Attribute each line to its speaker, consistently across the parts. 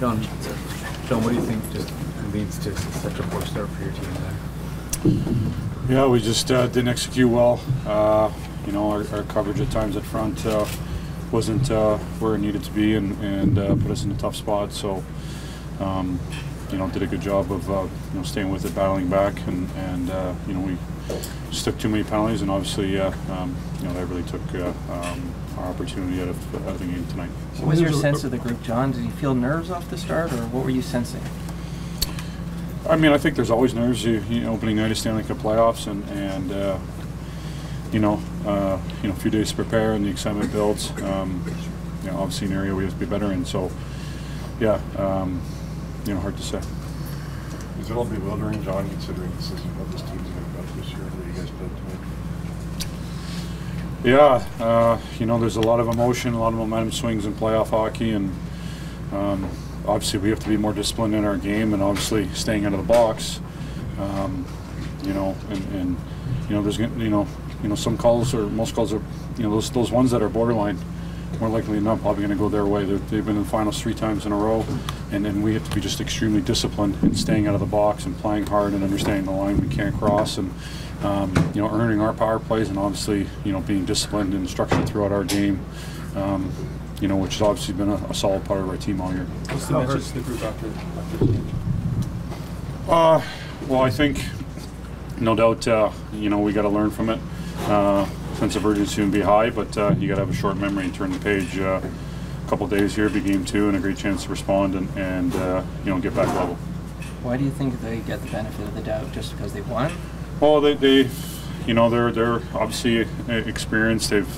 Speaker 1: John, what do you think just leads to such a poor start for your team there?
Speaker 2: Yeah, we just didn't execute well. You know, our coverage at times at front wasn't where it needed to be, and put us in a tough spot. So, you know, did a good job of you know, staying with it, battling back, and you know, we just took too many penalties, and obviously, you know, that really took our opportunity out of the game tonight.
Speaker 3: What was your sense of the group, John? Did you feel nerves off the start, or what were you sensing?
Speaker 2: I mean, I think there's always nerves. You know, opening night of Stanley Cup Playoffs, and you know, a few days to prepare, and the excitement builds. You know, obviously an area we have to be better in. So, yeah, you know, hard to say.
Speaker 4: Is it all bewildering, John, considering this isn't what this team's going to be about this year, where you guys played tonight?
Speaker 2: Yeah, you know, there's a lot of emotion, a lot of momentum swings in playoff hockey, and obviously we have to be more disciplined in our game, and obviously staying out of the box. You know, and you know, there's you know, some calls, or most calls are, you know, those ones that are borderline, more likely than not probably going to go their way. They've been in the finals 3 times in a row, and we have to be just extremely disciplined in staying out of the box and playing hard and understanding the line we can't cross, and you know, earning our power plays, and obviously, you know, being disciplined and structured throughout our game. You know, which has obviously been a solid part of our team all year.
Speaker 4: What's the message to the group after the game?
Speaker 2: Well, I think, no doubt, you know, we got to learn from it. Sense of urgency would be high, but you got to have a short memory and turn the page. A couple days here, big game 2, and a great chance to respond and you know, get back level.
Speaker 3: Why do you think they get the benefit of the doubt? Just because they won?
Speaker 2: Well, they you know, they're obviously experienced. They've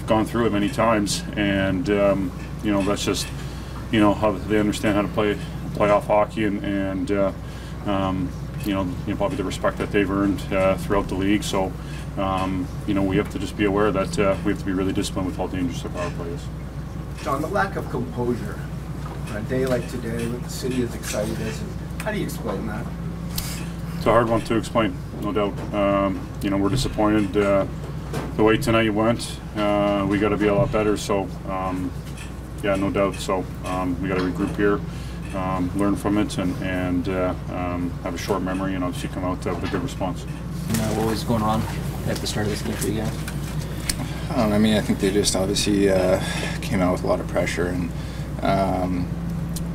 Speaker 2: gone through it many times, and you know, that's just, you know, how they understand how to play playoff hockey, and you know, probably the respect that they've earned throughout the league. So, you know, we have to just be aware that we have to be really disciplined with how dangerous the power play is.
Speaker 5: John, the lack of composure on a day like today, with the city as excited as, how do you explain that?
Speaker 2: It's a hard one to explain, no doubt. You know, we're disappointed the way tonight went. We got to be a lot better. So, yeah, no doubt. So we got to regroup here, learn from it, and have a short memory, and obviously come out with a good response.
Speaker 3: What was going on at the start of this game for you guys?
Speaker 6: I mean, I think they just obviously came out with a lot of pressure, and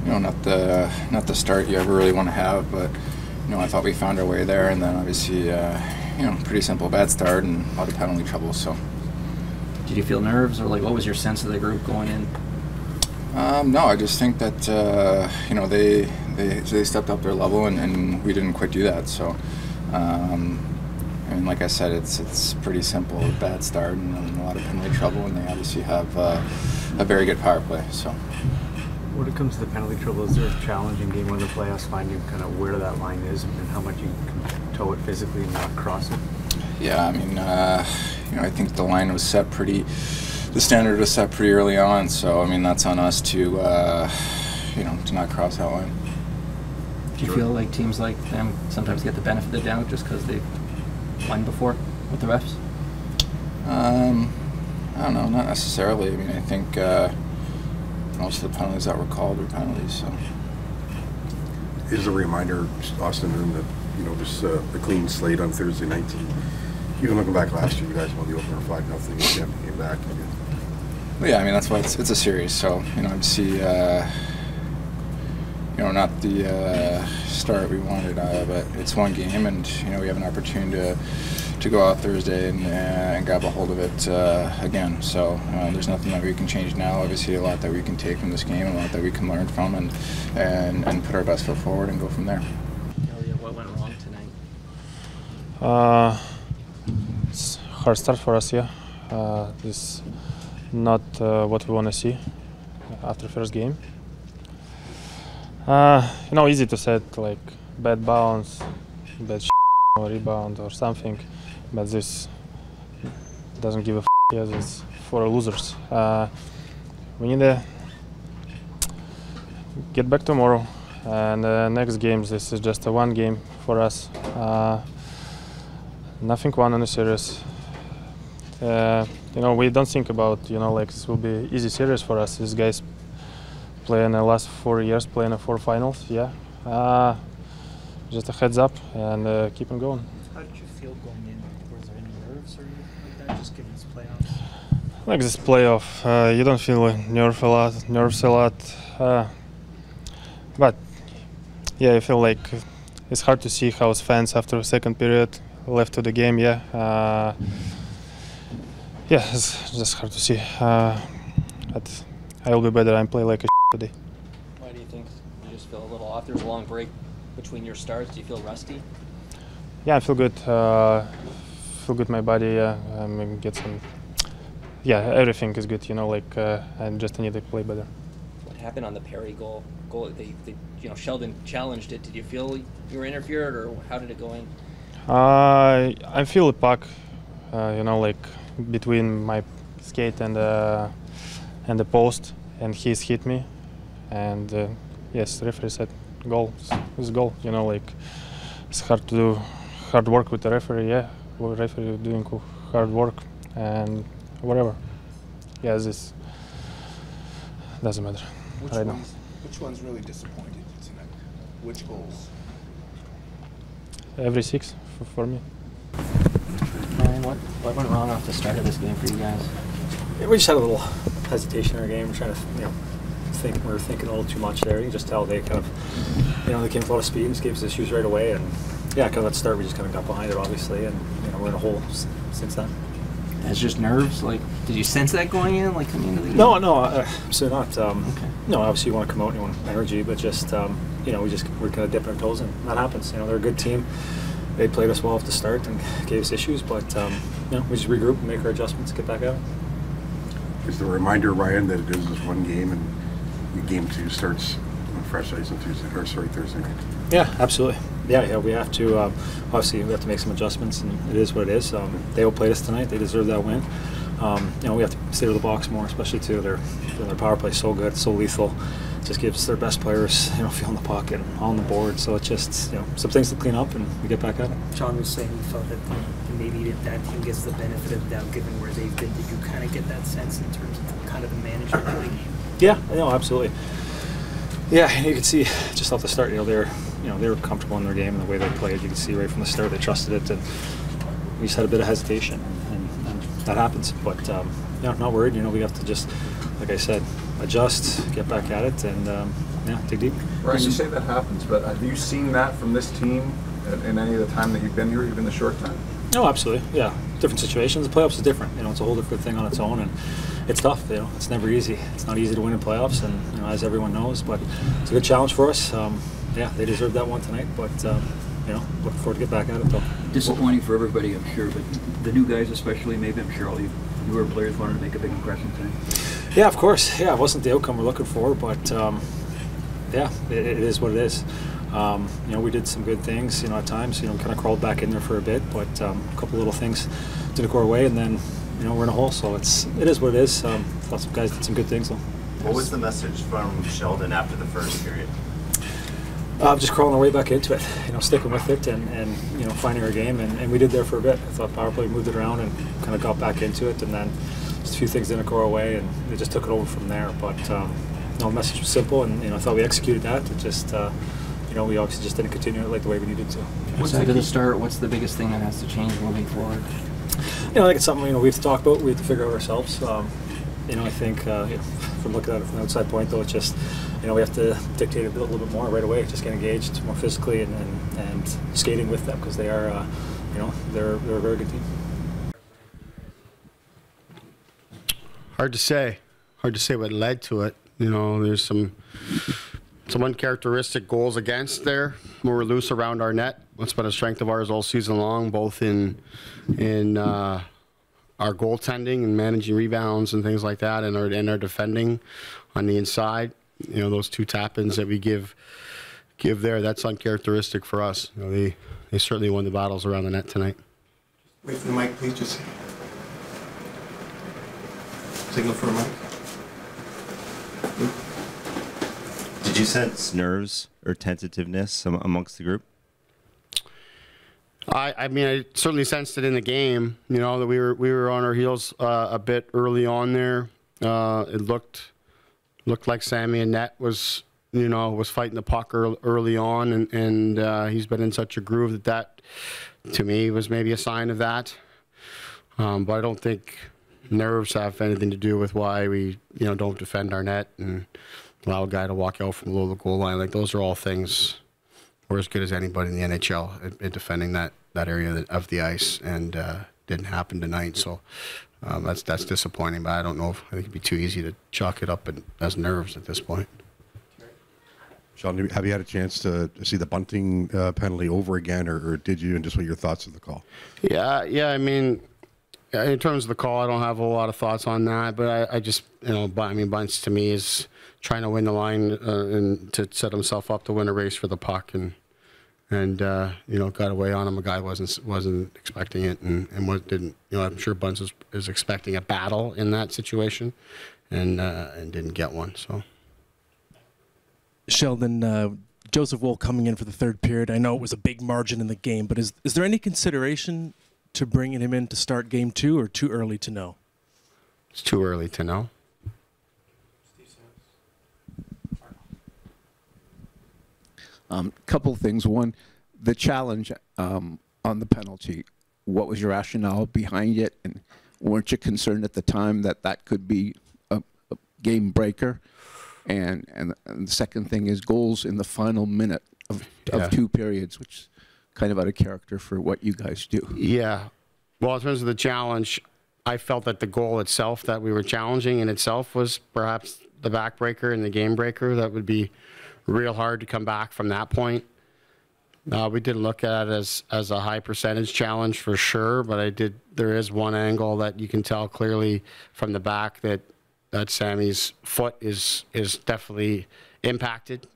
Speaker 6: you know, not the start you ever really want to have, but you know, I thought we found our way there, and then obviously you know, pretty simple bad start and a lot of penalty trouble. So,
Speaker 3: did you feel nerves, or like what was your sense of the group going in?
Speaker 6: No, I just think that you know, they stepped up their level, and we didn't quite do that. So, I mean, like I said, it's pretty simple, bad start and a lot of penalty trouble, and they obviously have a very good power play. So,
Speaker 1: when it comes to the penalty trouble, is there a challenge in game 1 of the playoffs finding kind of where that line is and how much you can toe it physically and not cross it?
Speaker 6: Yeah, I mean, you know, I think the line was set the standard was set pretty early on, so I mean, that's on us to you know, to not cross that line.
Speaker 3: Do you feel like teams like them sometimes get the benefit of the doubt just because they've won before with the refs?
Speaker 6: I don't know, not necessarily. I mean, I think most of the penalties that were called were penalties. So,
Speaker 4: Is a reminder, Auston, that, you know, just a clean slate on Thursday night. Even looking back last year, you guys won the opener 5-0. You came back.
Speaker 6: well, yeah, I mean, that's why it's a series. So, you know, obviously, you know, not the start we wanted, but it's one game, and you know, we have an opportunity to go out Thursday and grab a hold of it again. So there's nothing that we can change now. Obviously, a lot that we can take from this game, a lot that we can learn from, and put our best foot forward and go from there.
Speaker 3: Ilya, what went wrong tonight?
Speaker 7: It's a hard start for us, yeah. This is not what we want to see after first game. You know, easy to say it, like bad bounce, bad or rebound or something, but this doesn't give a f. Yes, it's for losers. We need to get back tomorrow, and next games. This is just a one game for us. Nothing won in the series. You know, we don't think about, you know, like this will be easy series for us. These guys playing the last 4 years, playing the 4 finals. Yeah, just a heads up and keep on going.
Speaker 8: How did you feel going in? Was there any nerves or anything like that, just given this playoffs?
Speaker 7: Like this playoff, you don't feel nerves a lot, but yeah, I feel like it's hard to see how fans after the second period left to the game. Yeah, yeah, it's just hard to see. But I will be better and play like a today.
Speaker 3: Why do you think you just feel a little off? There's a long break between your starts. Do you feel rusty?
Speaker 7: Yeah, I feel good. Feel good. My body. I'm get some. Yeah, everything is good. You know, like I just need to play better.
Speaker 3: What happened on the Perry goal? They Sheldon challenged it. Did you feel you were interfered, or how did it go in?
Speaker 7: I feel the puck. You know, like between my skate and the post, and he's hit me, and yes, the referee said goal. It's goal. You know, like it's hard to do hard work with the referee. Yeah, the referee doing hard work and whatever. Yeah, this doesn't matter right now.
Speaker 9: Which one's really disappointed tonight? Which goals?
Speaker 7: Every 6 for me.
Speaker 3: Ryan, what went wrong off the start of this game for you guys?
Speaker 10: Yeah, we just had a little hesitation in our game. We're trying to, think we were thinking a little too much there. You can just tell they kind of, they came with a lot of speed and just gave us issues right away. And yeah, kind of that start, we just kind of got behind it, obviously, and we're in a hole since then.
Speaker 3: It's just nerves. Like, did you sense that going in, like coming into the game?
Speaker 10: No, absolutely not. Okay. No, obviously you want to come out and you want energy, but just we're kind of dipping our toes in. That happens. They're a good team. They played us well off the start and gave us issues, but we just regroup and make our adjustments and get back out.
Speaker 4: Is the reminder, Ryan, that it is just one game and game 2 starts on fresh ice on Thursday night?
Speaker 10: Yeah, absolutely. Yeah, we have to. Obviously, we have to make some adjustments, and it is what it is. They outplayed us tonight. They deserve that win. We have to stay to the box more, especially too. Their power play is so good, so lethal. Just gives their best players, feeling the puck and on the board. So it's just, some things to clean up, and we get back at it.
Speaker 8: John was saying he felt that maybe if that team gets the benefit of the doubt, given where they've been, that you kind of get that sense in terms of kind of the management of the game.
Speaker 10: Yeah, absolutely. Yeah, you can see just off the start, they were comfortable in their game and the way they played. You can see right from the start they trusted it, and we just had a bit of hesitation, and that happens. But not worried. We have to just, like I said, adjust, get back at it, and dig deep.
Speaker 9: Ryan, you say that happens, but have you seen that from this team in any of the time that you've been here, even the short time?
Speaker 10: No, absolutely. Yeah, different situations. The playoffs is different. It's a whole different thing on its own, and it's tough. It's never easy. It's not easy to win in playoffs, and as everyone knows, but it's a good challenge for us. They deserved that one tonight, but looking forward to get back at it though.
Speaker 11: Disappointing for everybody, I'm sure, but the new guys especially, maybe, I'm sure all you newer players wanted to make a big impression tonight.
Speaker 10: Yeah, of course. Yeah, it wasn't the outcome we're looking for, but it is what it is. We did some good things, at times, kind of crawled back in there for a bit, but a couple little things didn't go our way, and then, we're in a hole, so it is what it is. Lots of guys did some good things, though.
Speaker 12: What was the message from Sheldon after the first period?
Speaker 10: Just crawling our way back into it, sticking with it and finding our game, and we did there for a bit. I thought power play moved it around and kind of got back into it, and then just a few things didn't go our way, and they just took it over from there. But the message was simple, and I thought we executed that. It just we obviously just didn't continue it like the way we needed to.
Speaker 3: Outside of the start, what's the biggest thing that has to change moving forward?
Speaker 10: I think it's something we have to talk about. We have to figure out ourselves. I think from looking at it from the outside point, though, it's just we have to dictate it a little bit more right away. Just get engaged more physically and skating with them, because they are they're a very good team.
Speaker 13: Hard to say what led to it. There's some uncharacteristic goals against there. More loose around our net. That's been a strength of ours all season long, both in our goaltending and managing rebounds and things like that, and our defending on the inside. Those 2 tap-ins that we give there, that's uncharacteristic for us. They certainly won the battles around the net tonight.
Speaker 9: Wait for the mic, please. Just signal for a mic.
Speaker 12: Did you sense nerves or tentativeness amongst the group?
Speaker 13: I certainly sensed it in the game. That we were on our heels a bit early on there. It looked looked like Sammy and net was fighting the puck early on, and he's been in such a groove that to me was maybe a sign of that. But I don't think nerves have anything to do with why we don't defend our net and allow a guy to walk out from below the goal line. Like, those are all things we're as good as anybody in the NHL at defending that area of the ice, and didn't happen tonight. So that's disappointing. But I don't know. I think it'd be too easy to chalk it up as nerves at this point.
Speaker 4: Sheldon, have you had a chance to see the bunting penalty over again, or did you? And just what are your thoughts of the call? Yeah. I mean, in terms of the call, I don't have a lot of thoughts on that. But I just, Bunts to me is trying to win the line and to set himself up to win a race for the puck, and got away on him. A guy wasn't expecting it, and didn't. I'm sure Bunts is expecting a battle in that situation, and didn't get one. So.
Speaker 14: Sheldon, Joseph Woll coming in for the third period. I know it was a big margin in the game, but is there any consideration to bringing him in to start game 2, or too early to know?
Speaker 13: It's too early to know.
Speaker 15: Couple things. One, the challenge on the penalty. What was your rationale behind it, and weren't you concerned at the time that could be a game breaker? And the second thing is goals in the final minute of 2 periods, which is kind of out of character for what you guys do. Yeah.
Speaker 13: Well, in terms of the challenge, I felt that the goal itself that we were challenging in itself was perhaps the backbreaker and the game breaker. That would be real hard to come back from that point. We didn't look at it as a high percentage challenge for sure, but there is one angle that you can tell clearly from the back that Sammy's foot is definitely impacted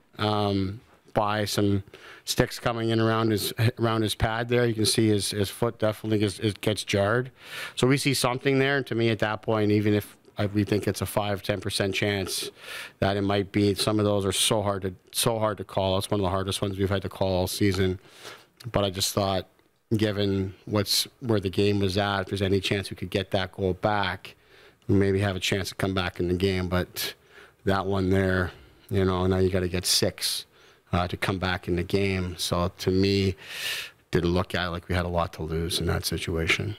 Speaker 13: by some sticks coming in around his pad there. You can see his foot definitely gets jarred. So we see something there. And to me, at that point, even if we think it's a 5-10% chance that it might be, some of those are so hard to call. It's one of the hardest ones we've had to call all season. But I just thought, given where the game was at, if there's any chance we could get that goal back, we maybe have a chance to come back in the game. But that one there, now you got to get 6 to come back in the game. So to me, didn't look at it like we had a lot to lose in that situation.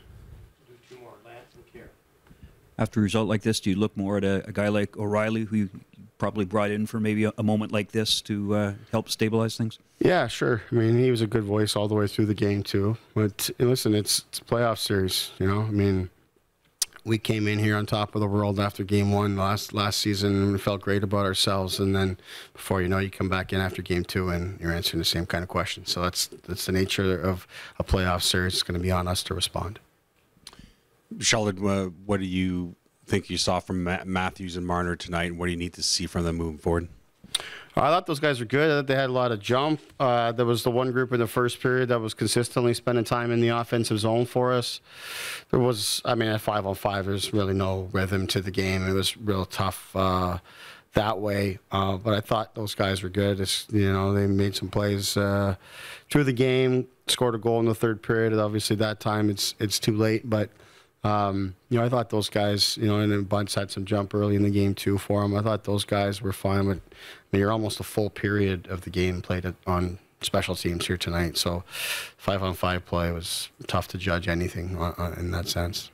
Speaker 11: After a result like this, do you look more at a guy like O'Reilly, who you probably brought in for maybe a moment like this to help stabilize things?
Speaker 13: Yeah, sure. I mean, he was a good voice all the way through the game too. But listen, it's a playoff series. We came in here on top of the world after game 1 last season, and we felt great about ourselves. And then before you know, you come back in after game 2 and you're answering the same kind of question. So that's the nature of a playoff series. It's going to be on us to respond.
Speaker 16: Sheldon, what do you think you saw from Matthews and Marner tonight, and what do you need to see from them moving forward?
Speaker 13: I thought those guys were good. I thought they had a lot of jump. There was the one group in the first period that was consistently spending time in the offensive zone for us. There was, at 5-on-5, there's really no rhythm to the game. It was real tough that way. But I thought those guys were good. They made some plays through the game, scored a goal in the third period. And obviously, that time it's too late. But I thought those guys, and then Bunts had some jump early in the game too for them. I thought those guys were fine. But you're almost a full period of the game played on special teams here tonight. So 5-on-5 play was tough to judge anything in that sense.